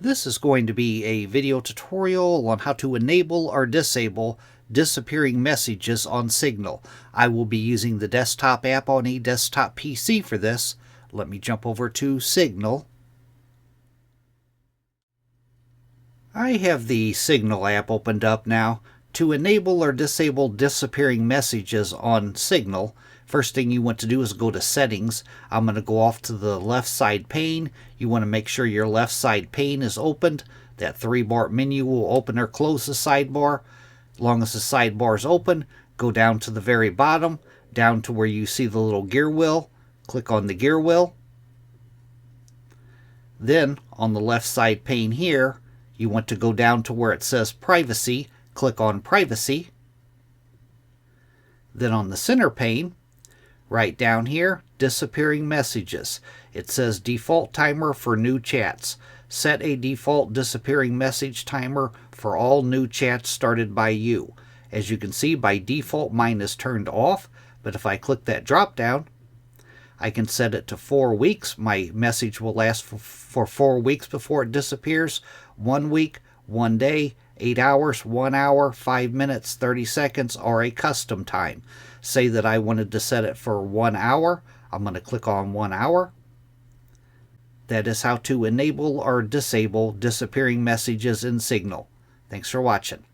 This is going to be a video tutorial on how to enable or disable disappearing messages on Signal. I will be using the desktop app on a desktop PC for this. Let me jump over to Signal. I have the Signal app opened up now. To enable or disable disappearing messages on Signal, first thing you want to do is go to Settings. I'm going to go off to the left side pane. You want to make sure your left side pane is opened. That 3-bar menu will open or close the sidebar. As long as the sidebar is open, go down to the very bottom, down to where you see the little gear wheel. Click on the gear wheel. Then on the left side pane here, you want to go down to where it says Privacy. Click on Privacy. Then on the center pane, right down here, Disappearing Messages. It says Default Timer for New Chats. Set a default disappearing message timer for all new chats started by you. As you can see, by default mine is turned off, but if I click that drop down, I can set it to 4 weeks. My message will last for 4 weeks before it disappears. 1 week, 1 day, 8 hours, 1 hour, 5 minutes, 30 seconds, or a custom time. Say that I wanted to set it for 1 hour. I'm going to click on 1 hour. That is how to enable or disable disappearing messages in Signal. Thanks for watching.